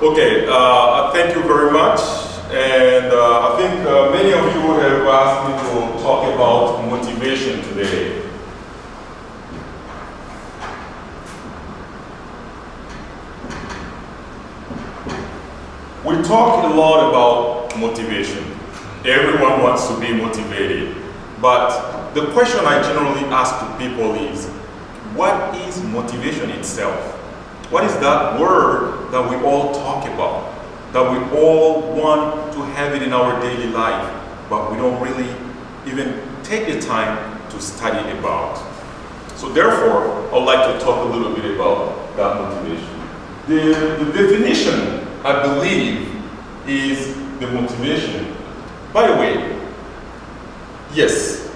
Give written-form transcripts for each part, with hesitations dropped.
Okay, thank you very much. And I think many of you have asked me to talk about motivation today. We talk a lot about motivation. Everyone wants to be motivated. But the question I generally ask to people is, what is motivation itself? What is that word that we all talk about? That we all want to have it in our daily life, but we don't really even take the time to study about. So therefore, I would like to talk a little bit about that motivation. The definition, I believe, is the motivation. By the way, yes?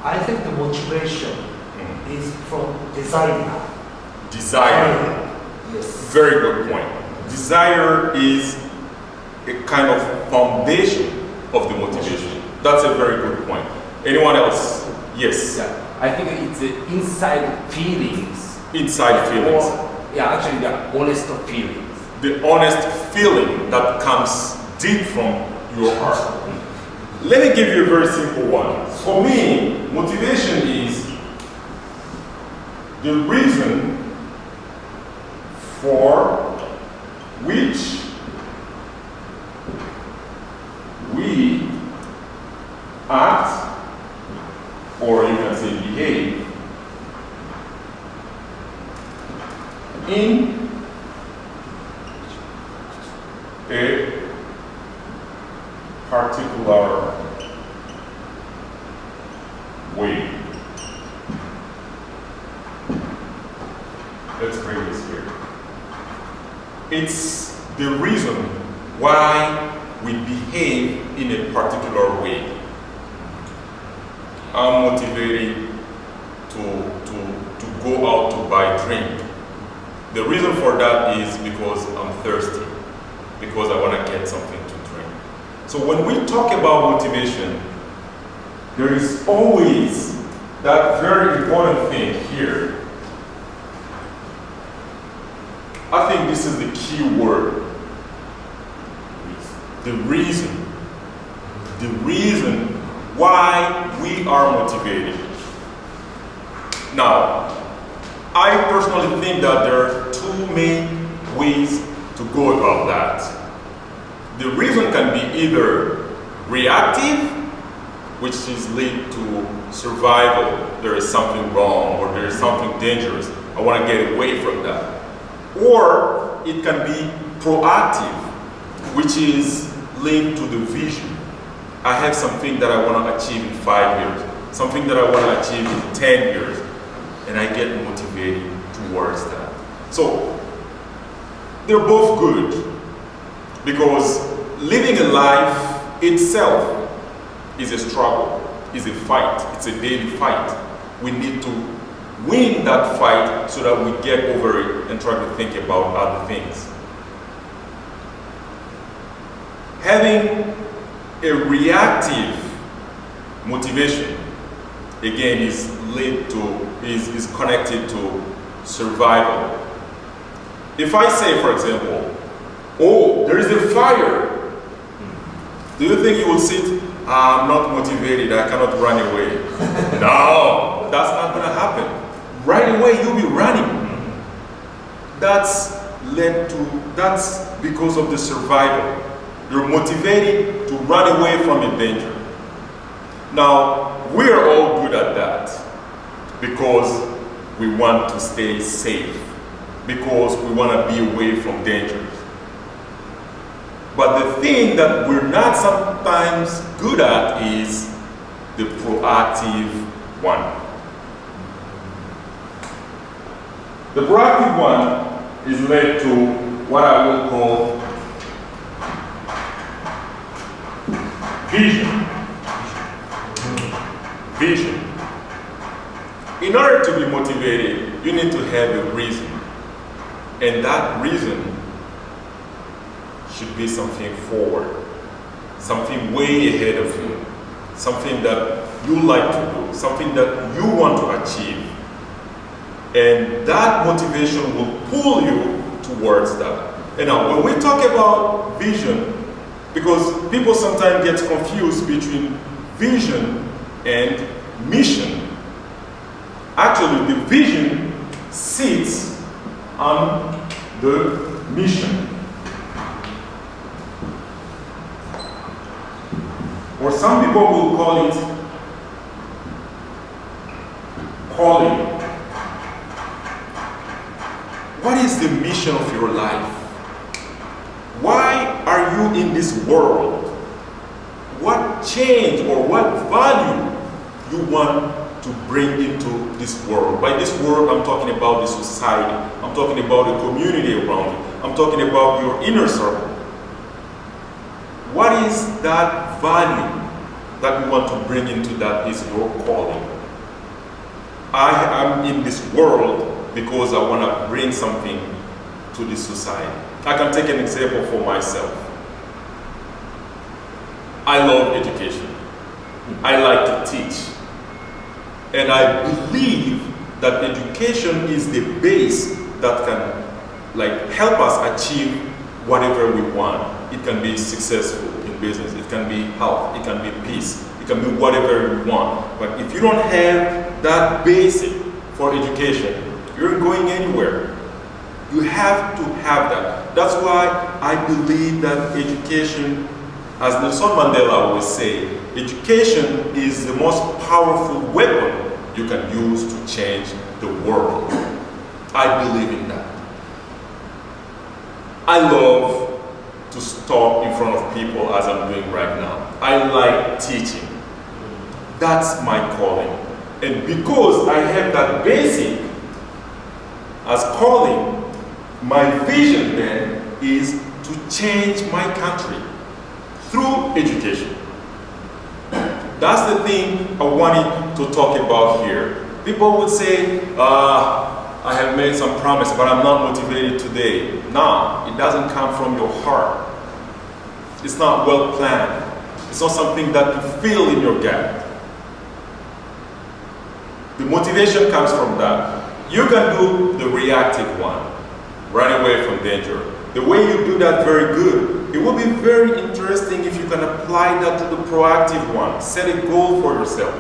I think the motivation is from desire. Desire. Yes. Very good point. Desire is a kind of foundation of the motivation. That's a very good point. Anyone else? Yes. Yeah, I think it's the inside feelings. Inside feelings. Actually, the honest feelings. The honest feeling that comes deep from your heart. Let me give you a very simple one. For me, motivation is the reason for which we act, or you can say behave, in a particular way. Let's bring this here. It's the reason why we behave in a particular way. I'm motivated to go out to buy drink. The reason for that is because I'm thirsty, because I want to get something to drink. So when we talk about motivation, there is always that very important thing here. I think this is the key word. The reason. The reason why we are motivated. Now, I personally think that there are two main ways to go about that. The reason can be either reactive, which is linked to survival. There is something wrong or there is something dangerous. I want to get away from that. Or it can be proactive, which is linked to the vision. I have something that I want to achieve in 5 years, something that I want to achieve in 10 years, and I get motivated towards that. So they're both good, because living a life itself is a struggle, is a fight, it's a daily fight. We need to win that fight so that we get over it and try to think about other things. Having a reactive motivation, again, is linked to, is connected to survival. If I say, for example, oh, there is a fire, do you think you will sit, I'm not motivated, I cannot run away? No, that's not going to happen. Right away, you'll be running. That's because of the survival. You're motivated to run away from a danger. Now, we're all good at that because we want to stay safe, because we want to be away from dangers. But the thing that we're not sometimes good at is the proactive one. The proactive one is led to what I will call vision. Vision. In order to be motivated, you need to have a reason. And that reason should be something forward, something way ahead of you, something that you like to do, something that you want to achieve. And that motivation will pull you towards that. And now, when we talk about vision, because people sometimes get confused between vision and mission. Actually, the vision sits on the mission. Or some people will call it calling. What is the mission of your life? Why are you in this world? What change or what value you want to bring into this world? By this world, I'm talking about the society. I'm talking about the community around you. I'm talking about your inner circle. What is that value that you want to bring into that is your calling? I am in this world because I want to bring something to this society. I can take an example for myself. I love education. I like to teach. And I believe that education is the base that can help us achieve whatever we want. It can be successful in business. It can be health. It can be peace. It can be whatever you want. But if you don't have that basic for education, you're going anywhere. You have to have that. That's why I believe that education, as Nelson Mandela always say, education is the most powerful weapon you can use to change the world. I believe in that. I love to talk in front of people as I'm doing right now. I like teaching. That's my calling. And because I have that basic as calling, my vision then is to change my country through education. That's the thing I wanted to talk about here. People would say, I have made some promise, but I'm not motivated today. No, it doesn't come from your heart. It's not well planned. It's not something that you feel in your gut. The motivation comes from that. You can do the reactive one, run away from danger. The way you do that very good, it will be very interesting if you can apply that to the proactive one. Set a goal for yourself.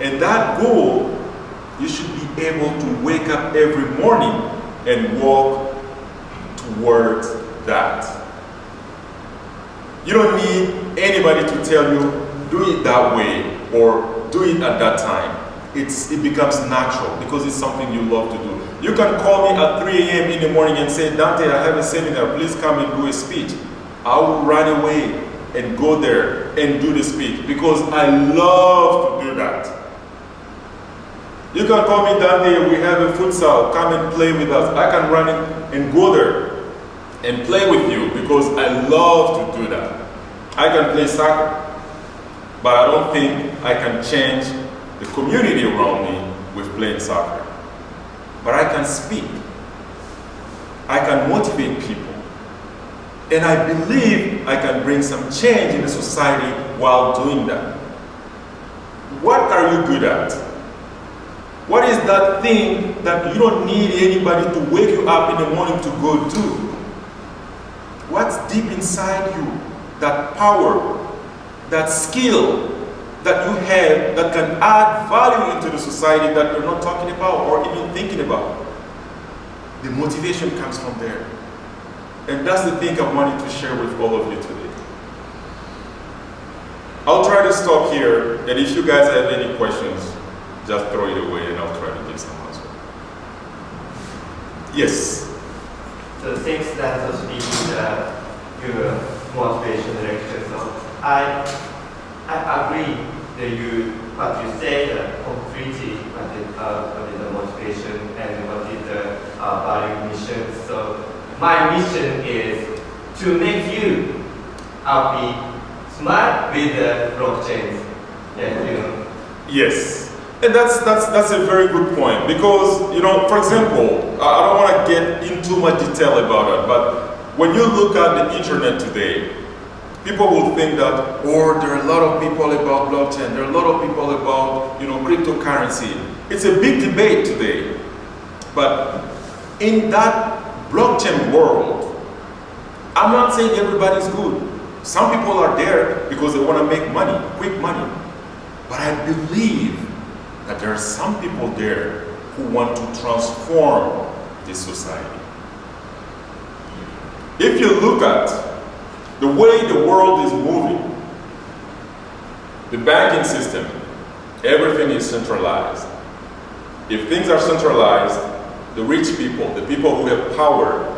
And that goal, you should be able to wake up every morning and walk towards that. You don't need anybody to tell you, do it that way or do it at that time. It becomes natural because it's something you love to do. You can call me at 3 a.m. in the morning and say, Dante, I have a seminar, please come and do a speech. I will run away and go there and do the speech because I love to do that. You can call me Dante, we have a futsal, come and play with us. I can run and go there and play with you because I love to do that. I can play soccer, but I don't think I can change the community around me with playing soccer. But I can speak. I can motivate people. And I believe I can bring some change in the society while doing that. What are you good at? What is that thing that you don't need anybody to wake you up in the morning to go do? What's deep inside you? That power, that skill that you have that can add value into the society that you're not talking about or even thinking about. The motivation comes from there. And that's the thing I wanted to share with all of you today. I'll try to stop here, and if you guys have any questions, just throw it away and I'll try to give some answer. Yes? So thanks that for speaking your motivation lecture. So I agree that what you said completely what is the motivation and what is the value mission. So my mission is to make you be smart with the blockchain. Yes. And that's a very good point because, for example, I don't want to get into much detail about it, but when you look at the internet today, people will think that, there are a lot of people about blockchain, there are a lot of people about, cryptocurrency. It's a big debate today. But in that blockchain world, I'm not saying everybody's good. Some people are there because they want to make money, quick money. But I believe that there are some people there who want to transform this society. If you look at the way the world is moving, the banking system, everything is centralized. If things are centralized, the rich people, the people who have power,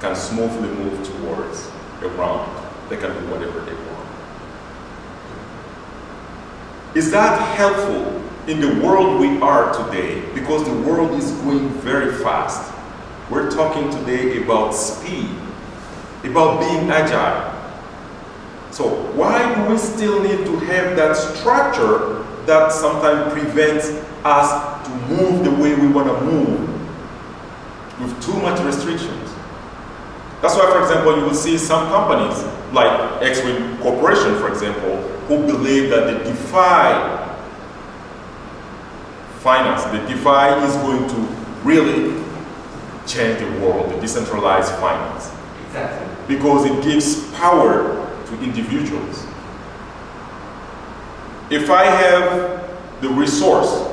can smoothly move towards the ground. They can do whatever they want. Is that helpful in the world we are today? Because the world is going very fast. We're talking today about speed, about being agile. So why do we still need to have that structure that sometimes prevents us to move the way we want to move with too much restrictions? That's why, for example, you will see some companies like X-Wing Corporation, for example, who believe that the DeFi finance, the DeFi is going to really change the world, the decentralized finance. Exactly. Because it gives power to individuals. If I have the resource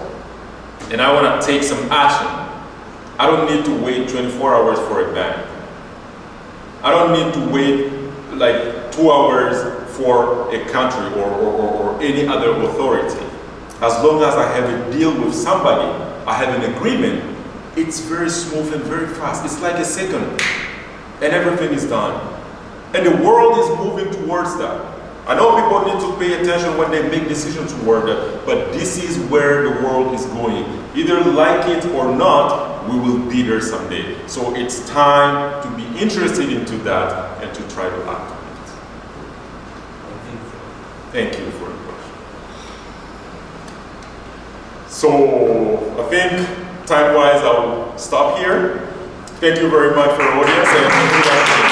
and I want to take some action, I don't need to wait 24 hours for a bank. I don't need to wait like 2 hours for a country or any other authority. As long as I have a deal with somebody, I have an agreement, it's very smooth and very fast. It's like a second, and everything is done. And the world is moving towards that. I know people need to pay attention when they make decisions toward that, but this is where the world is going. Either like it or not, we will be there someday. So it's time to be interested into that and to try to act on it. Thank you for the question. So I think time-wise I'll stop here. Thank you very much for the audience. And